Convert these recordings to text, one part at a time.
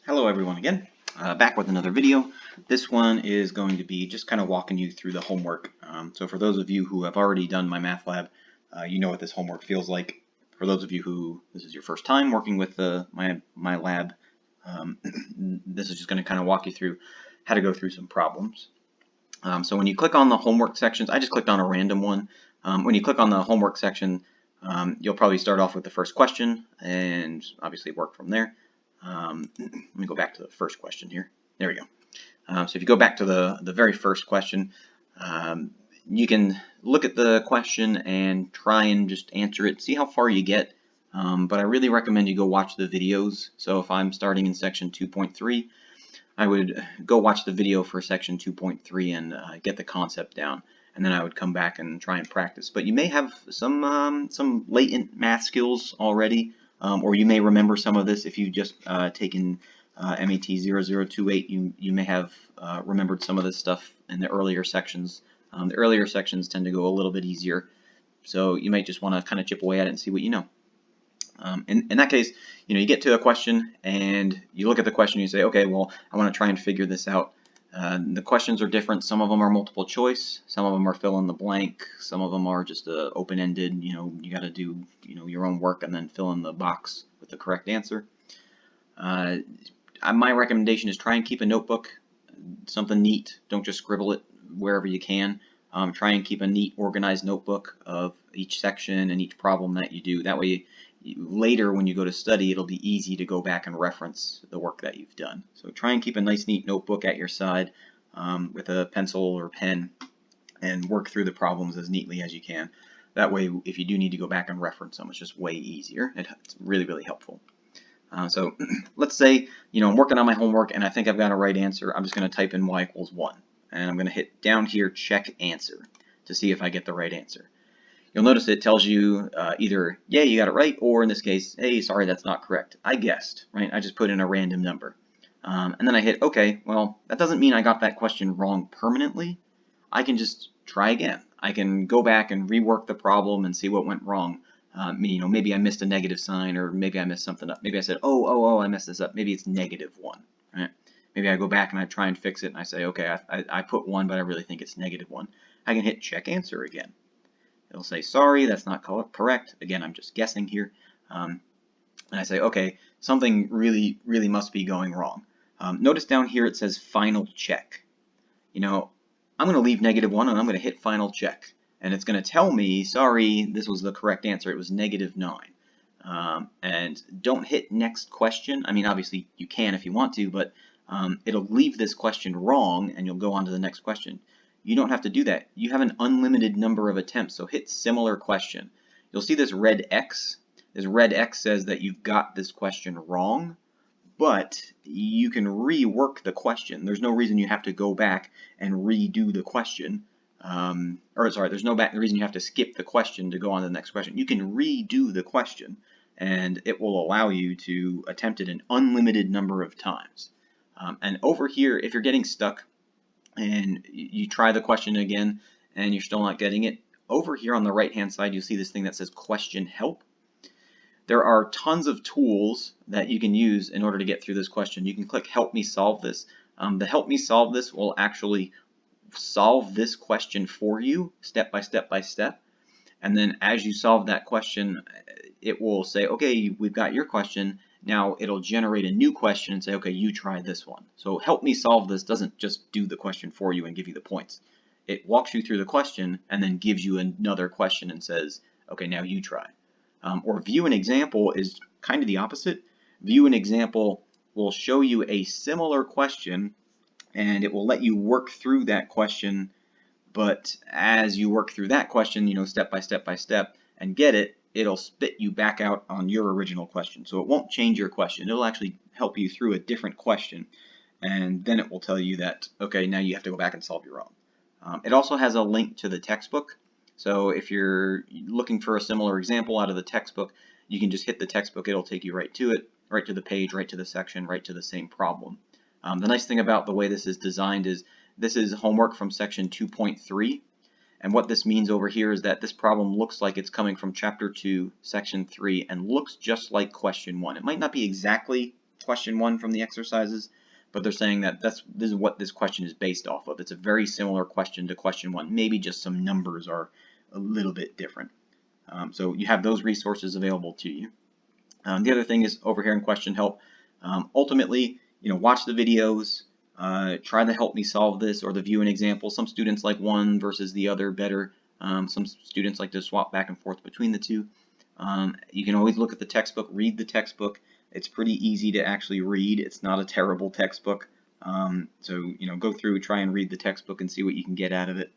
Hello everyone again, back with another video. This one is going to be just kind of walking you through the homework. So for those of you who have already done my math lab, you know what this homework feels like. For those of you who this is your first time working with my lab, this is just going to kind of walk you through how to go through some problems. So when you click on the homework sections, I just clicked on a random one. When you click on the homework section, you'll probably start off with the first question and obviously work from there. Let me go back to the first question here. There we go. So if you go back to the very first question, you can look at the question and try and just answer it, see how far you get. But I really recommend you go watch the videos. So if I'm starting in section 2.3, I would go watch the video for section 2.3 and get the concept down. And then I would come back and try and practice. But you may have some latent math skills already. Or you may remember some of this if you've just taken MAT 0028. You may have remembered some of this stuff in the earlier sections. The earlier sections tend to go a little bit easier, so you might just want to kind of chip away at it and see what you know. In that case, you get to a question and you look at the question and you say, okay, well, I want to try and figure this out. The questions are different. Some of them are multiple choice. Some of them are fill in the blank. Some of them are just open-ended. You got to do your own work and then fill in the box with the correct answer. My recommendation is try and keep a notebook, something neat. Don't just scribble it wherever you can. Try and keep a neat, organized notebook of each section and each problem that you do. That way, later when you go to study, it'll be easy to go back and reference the work that you've done. So try and keep a nice, neat notebook at your side with a pencil or pen and work through the problems as neatly as you can. That way, if you do need to go back and reference them, it's just way easier. It's really, really helpful. So let's say, I'm working on my homework and I think I've got a right answer. I'm just going to type in y equals 1. And I'm going to hit down here, check answer, to see if I get the right answer. You'll notice it tells you either, yeah, you got it right, or in this case, hey, sorry, that's not correct. I guessed, right? I just put in a random number. And then I hit OK. Well, that doesn't mean I got that question wrong permanently. I can just try again. I can go back and rework the problem and see what went wrong. Maybe I missed a negative sign, or maybe I messed something up. Maybe I said, oh, I messed this up. Maybe it's -1, right? Maybe I go back and I try and fix it and I say, okay, I put 1, but I really think it's -1. I can hit check answer again. It'll say, sorry, that's not correct. Again, I'm just guessing here. And I say, okay, something really, really must be going wrong. Notice down here it says final check. I'm going to leave -1 and I'm going to hit final check. And it's going to tell me, sorry, this was the correct answer. It was -9. And don't hit next question. I mean, obviously you can if you want to, but it'll leave this question wrong and you'll go on to the next question. You don't have to do that. You have an unlimited number of attempts, so hit similar question. You'll see this red X. This red X says that you've got this question wrong, but you can rework the question. There's no reason you have to go back and redo the question. There's no reason you have to skip the question to go on to the next question. You can redo the question, and it will allow you to attempt it an unlimited number of times. And over here, if you're getting stuck, and you try the question again and you're still not getting it, over here on the right hand side you'll see this thing that says question help. There are tons of tools that you can use in order to get through this question. You can click help me solve this. The help me solve this will actually solve this question for you step by step by step, and then as you solve that question it will say, okay, we've got your question. Now it'll generate a new question and say, okay, you try this one. So help me solve this doesn't just do the question for you and give you the points. It walks you through the question and then gives you another question and says, okay, now you try. Or view an example is kind of the opposite. View an example will show you a similar question and it will let you work through that question, but as you work through that question, step by step by step and get it, it'll spit you back out on your original question. So it won't change your question. It'll actually help you through a different question. And then it will tell you that, okay, now you have to go back and solve your own. It also has a link to the textbook. So if you're looking for a similar example out of the textbook, you can just hit the textbook. It'll take you right to it, right to the page, right to the section, right to the same problem. The nice thing about the way this is designed is this is homework from section 2.3. And what this means over here is that this problem looks like it's coming from chapter 2, section 3, and looks just like question 1. It might not be exactly question 1 from the exercises, but they're saying that this is what this question is based off of. It's a very similar question to question 1. Maybe just some numbers are a little bit different. So you have those resources available to you. The other thing is over here in question help. Ultimately, watch the videos, try to help me solve this or the view an example. Some students like one versus the other better. Some students like to swap back and forth between the two. You can always look at the textbook, read the textbook. It's pretty easy to actually read. It's not a terrible textbook. So go through, try and read the textbook and see what you can get out of it.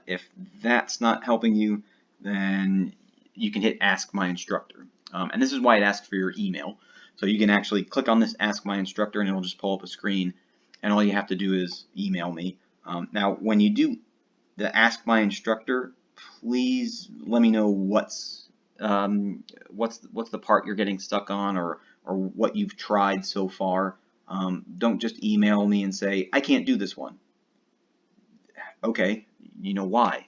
If that's not helping you, then you can hit Ask My Instructor. And this is why it asks for your email. So you can actually click on this Ask My Instructor and it'll just pull up a screen, and all you have to do is email me. Now when you do the Ask My Instructor, please let me know what's the part you're getting stuck on, or what you've tried so far. Don't just email me and say, I can't do this one. Okay, you know why.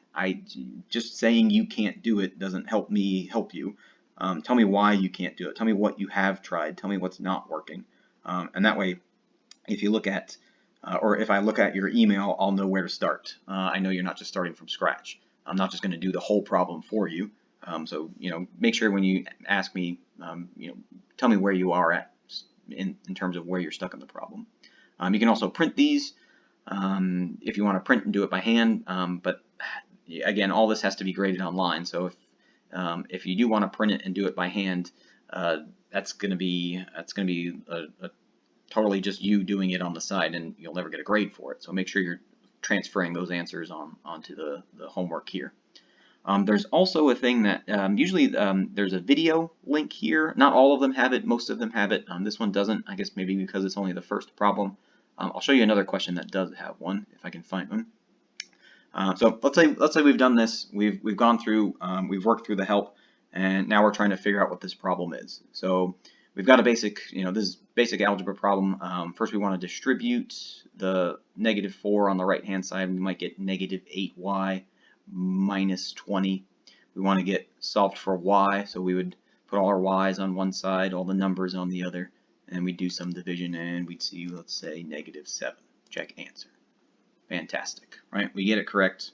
Just saying you can't do it doesn't help me help you. Tell me why you can't do it. Tell me what you have tried. Tell me what's not working. And that way, if you look at, or if I look at your email, I'll know where to start. I know you're not just starting from scratch. I'm not just going to do the whole problem for you. So make sure when you ask me, tell me where you are at in terms of where you're stuck in the problem. You can also print these if you want to print and do it by hand. But again, all this has to be graded online. So if you do want to print it and do it by hand, that's going to be a totally just you doing it on the side, and you'll never get a grade for it. So make sure you're transferring those answers onto the homework here. There's also a thing that usually there's a video link here. Not all of them have it. Most of them have it. This one doesn't. I guess maybe because it's only the first problem. I'll show you another question that does have one if I can find one. So let's say we've done this. We've gone through. We've worked through the help, and now we're trying to figure out what this problem is. So we've got a basic, this basic algebra problem. First, we want to distribute the -4 on the right-hand side. We might get -8y minus 20. We want to get solved for y, so we would put all our y's on one side, all the numbers on the other, and we'd do some division, and we'd see, let's say, -7. Check answer. Fantastic, right? We get it correct.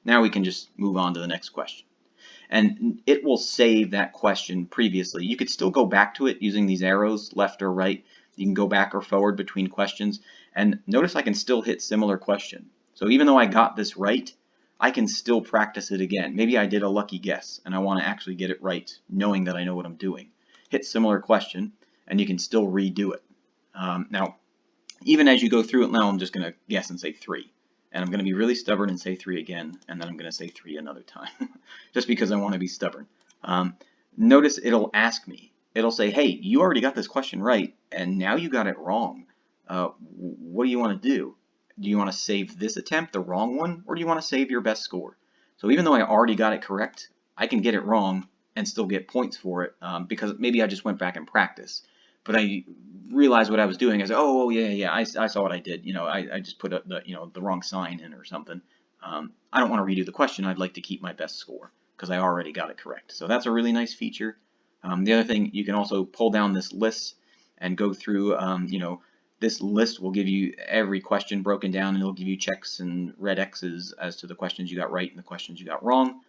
Now we can just move on to the next question. And it will save that question previously. You could still go back to it using these arrows, left or right. You can go back or forward between questions. And notice I can still hit similar question. So even though I got this right, I can still practice it again. Maybe I did a lucky guess and I want to actually get it right, knowing that I know what I'm doing. Hit similar question, and you can still redo it. Now, even as you go through it now, I'm just going to guess and say 3. And I'm going to be really stubborn and say 3 again, and then I'm going to say 3 another time, just because I want to be stubborn. Notice it'll ask me. It'll say, hey, you already got this question right, and now you got it wrong. What do you want to do? Do you want to save this attempt, the wrong one, or do you want to save your best score? So even though I already got it correct, I can get it wrong and still get points for it, because maybe I just went back and practiced. But I realized what I was doing. I said, oh yeah, I saw what I did. I just put the wrong sign in or something. I don't want to redo the question. I'd like to keep my best score because I already got it correct. So that's a really nice feature. The other thing, you can also pull down this list and go through. This list will give you every question broken down, and it'll give you checks and red X's as to the questions you got right and the questions you got wrong.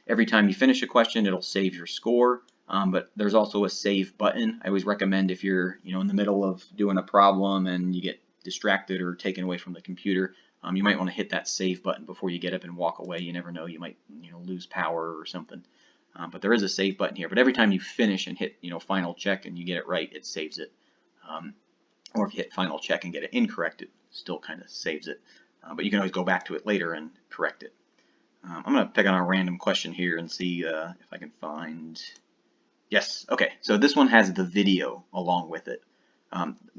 Every time you finish a question, it'll save your score. But there's also a save button. I always recommend if you're in the middle of doing a problem and you get distracted or taken away from the computer, you might want to hit that save button before you get up and walk away. You never know, you might lose power or something. But there is a save button here. But every time you finish and hit final check and you get it right, it saves it. Or if you hit final check and get it incorrect, it still kind of saves it. But you can always go back to it later and correct it. I'm going to pick on a random question here and see if I can find... Yes, okay, so this one has the video along with it.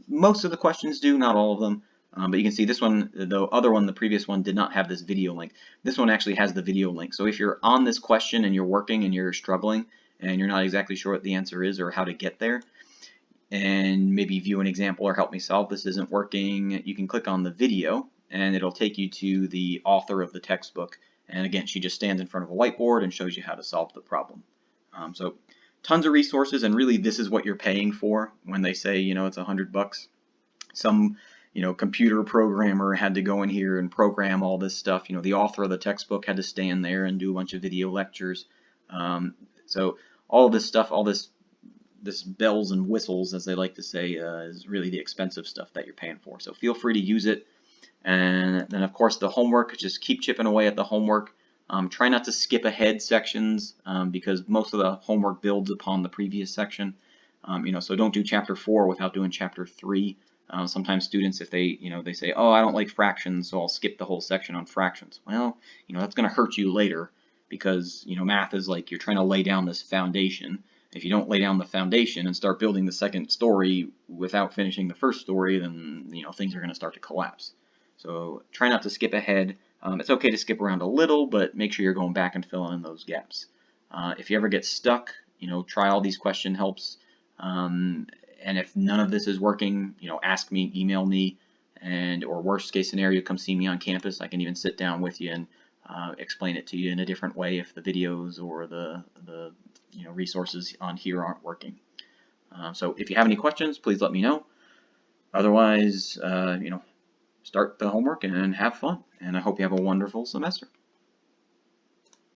Most of the questions do, not all of them, but you can see this one, the other one, the previous one, did not have this video link. This one actually has the video link. So if you're on this question and you're working and you're struggling and you're not exactly sure what the answer is or how to get there, and maybe view an example or help me solve this isn't working, you can click on the video and it'll take you to the author of the textbook. And again, she just stands in front of a whiteboard and shows you how to solve the problem. So tons of resources, and really this is what you're paying for when they say, you know, it's $100. Some, you know, computer programmer had to go in here and program all this stuff. You know, the author of the textbook had to stand there and do a bunch of video lectures. So all this stuff, all this bells and whistles, as they like to say, is really the expensive stuff that you're paying for. So feel free to use it. And then, of course, the homework, just keep chipping away at the homework. Try not to skip ahead sections because most of the homework builds upon the previous section. You know, so don't do chapter 4 without doing chapter 3. Sometimes students, if they, you know, they say, oh, I don't like fractions, so I'll skip the whole section on fractions. Well, you know, that's going to hurt you later because, you know, math is like you're trying to lay down this foundation. If you don't lay down the foundation and start building the second story without finishing the first story, then, you know, things are going to start to collapse. So try not to skip ahead. It's okay to skip around a little, but make sure you're going back and filling in those gaps. If you ever get stuck, you know, try all these question helps. And if none of this is working, you know, ask me, email me, and or worst case scenario, come see me on campus. I can even sit down with you and explain it to you in a different way if the videos or the you know, resources on here aren't working. So if you have any questions, please let me know. Otherwise, you know, start the homework and have fun. And I hope you have a wonderful semester.